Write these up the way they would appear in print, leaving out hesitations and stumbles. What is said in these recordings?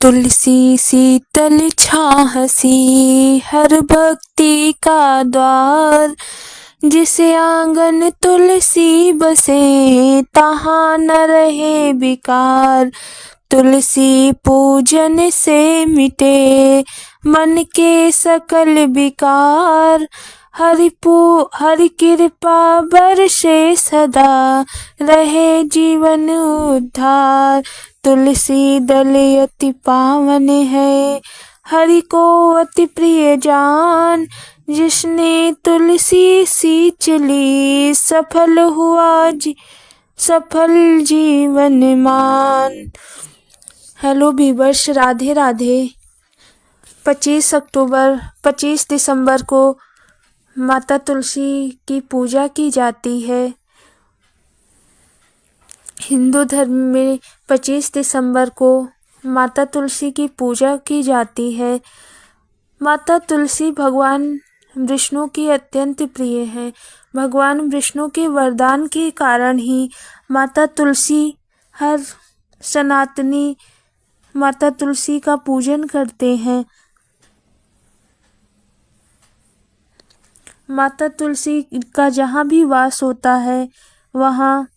तुलसी शीतल छाँ हसी हर भक्ति का द्वार। जिसे आंगन तुलसी बसे तहाँ न रहे विकार। तुलसी पूजन से मिटे मन के सकल विकार। हरि कृपा बरसे सदा रहे जीवन उद्धार। तुलसी दल अति पावन है हरि को अति प्रिय जान। जिसने तुलसी सींच ली सफल हुआ सफल जीवन मान। Hello viewers, Radhe Radhe. 25 दिसंबर को माता तुलसी की पूजा की जाती है। हिंदू धर्म में 25 दिसंबर को माता तुलसी की पूजा की जाती है। माता तुलसी भगवान विष्णु की अत्यंत प्रिय है। भगवान विष्णु के वरदान के कारण ही माता तुलसी हर सनातनी माता तुलसी का पूजन करते हैं। माता तुलसी का जहाँ भी वास होता है वहाँ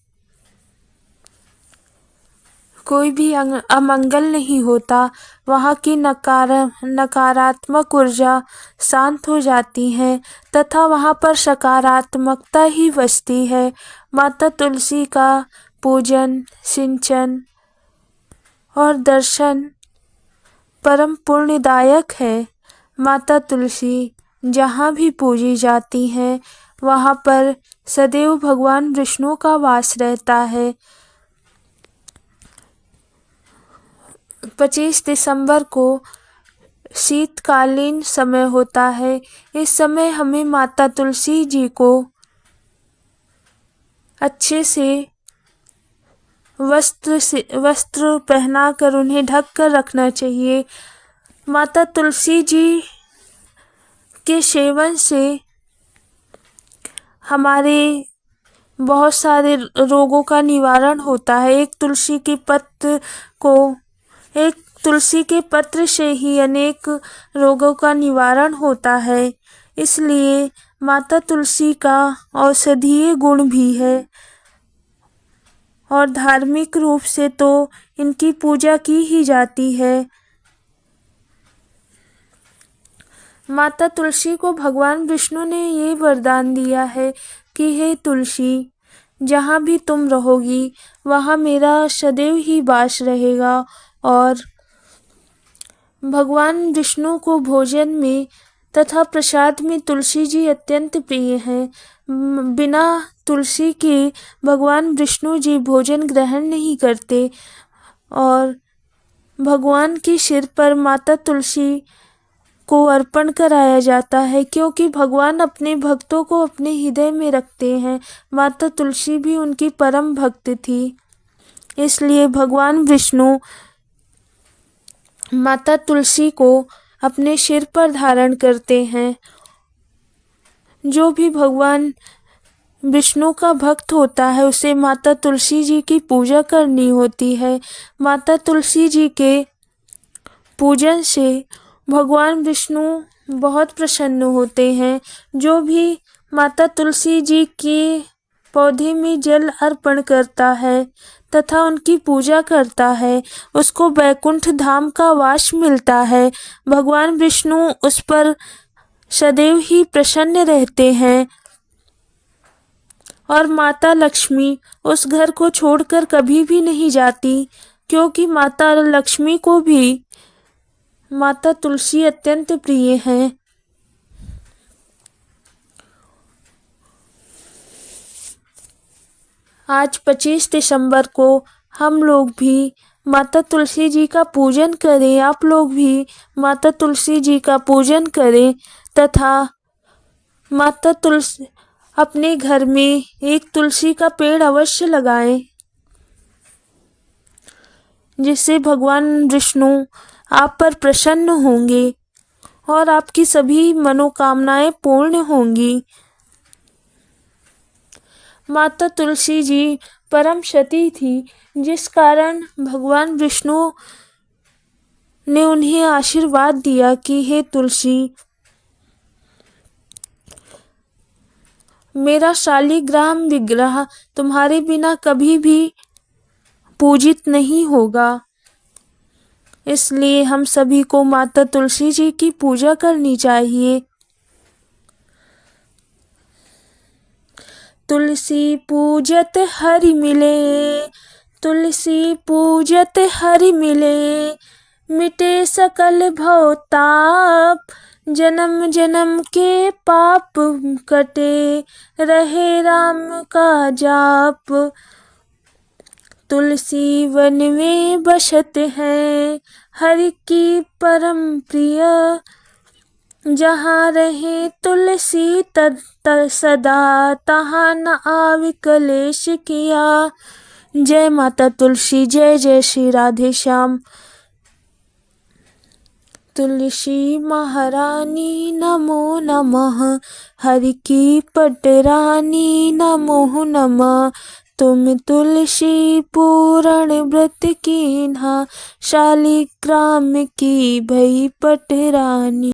कोई भी अमंगल नहीं होता। वहाँ की नकारात्मक ऊर्जा शांत हो जाती है तथा वहाँ पर सकारात्मकता ही बसती है। माता तुलसी का पूजन, सिंचन और दर्शन परम पुण्यदायक है। माता तुलसी जहाँ भी पूजी जाती हैं वहाँ पर सदैव भगवान विष्णु का वास रहता है। 25 दिसंबर को शीतकालीन समय होता है। इस समय हमें माता तुलसी जी को अच्छे से वस्त्र पहनाकर उन्हें ढक कर रखना चाहिए। माता तुलसी जी के सेवन से हमारे बहुत सारे रोगों का निवारण होता है। एक तुलसी के पत्र से ही अनेक रोगों का निवारण होता है। इसलिए माता तुलसी का औषधीय गुण भी है और धार्मिक रूप से तो इनकी पूजा की ही जाती है। माता तुलसी को भगवान विष्णु ने ये वरदान दिया है कि हे तुलसी, जहाँ भी तुम रहोगी वहाँ मेरा सदैव ही वास रहेगा। और भगवान विष्णु को भोजन में तथा प्रसाद में तुलसी जी अत्यंत प्रिय हैं। बिना तुलसी के भगवान विष्णु जी भोजन ग्रहण नहीं करते और भगवान के सिर पर माता तुलसी को अर्पण कराया जाता है, क्योंकि भगवान अपने भक्तों को अपने हृदय में रखते हैं। माता तुलसी भी उनकी परम भक्त थी, इसलिए भगवान विष्णु माता तुलसी को अपने सिर पर धारण करते हैं। जो भी भगवान विष्णु का भक्त होता है उसे माता तुलसी जी की पूजा करनी होती है। माता तुलसी जी के पूजन से भगवान विष्णु बहुत प्रसन्न होते हैं। जो भी माता तुलसी जी के पौधे में जल अर्पण करता है तथा उनकी पूजा करता है उसको वैकुंठ धाम का वास मिलता है। भगवान विष्णु उस पर सदैव ही प्रसन्न रहते हैं और माता लक्ष्मी उस घर को छोड़कर कभी भी नहीं जाती, क्योंकि माता लक्ष्मी को भी माता तुलसी अत्यंत प्रिय हैं। आज 25 दिसंबर को हम लोग भी माता तुलसी जी का पूजन करें। आप लोग भी माता तुलसी जी का पूजन करें तथा माता तुलसी अपने घर में एक तुलसी का पेड़ अवश्य लगाएं, जिससे भगवान विष्णु आप पर प्रसन्न होंगे और आपकी सभी मनोकामनाएं पूर्ण होंगी। माता तुलसी जी परम सती थी, जिस कारण भगवान विष्णु ने उन्हें आशीर्वाद दिया कि हे तुलसी, मेरा शालिग्राम विग्रह तुम्हारे बिना कभी भी पूजित नहीं होगा, इसलिए हम सभी को माता तुलसी जी की पूजा करनी चाहिए। तुलसी पूजत हरि मिले, तुलसी पूजत हरि मिले, मिटे सकल भव ताप, जन्म जन्म के पाप कटे, रहे राम का जाप। तुलसी वन में बसत है, हरि की परम प्रिय, जहाँ रहे तुलसी सदा, तहाँ न आवे कलेश किया। जय माता तुलसी, जय जय श्री राधे श्याम। तुलसी महारानी नमो नमः, हरि की पटरानी नमो नमः, तुम तुलसी पूर्ण व्रत कीन्हा, शालिग्राम की भई पटरानी।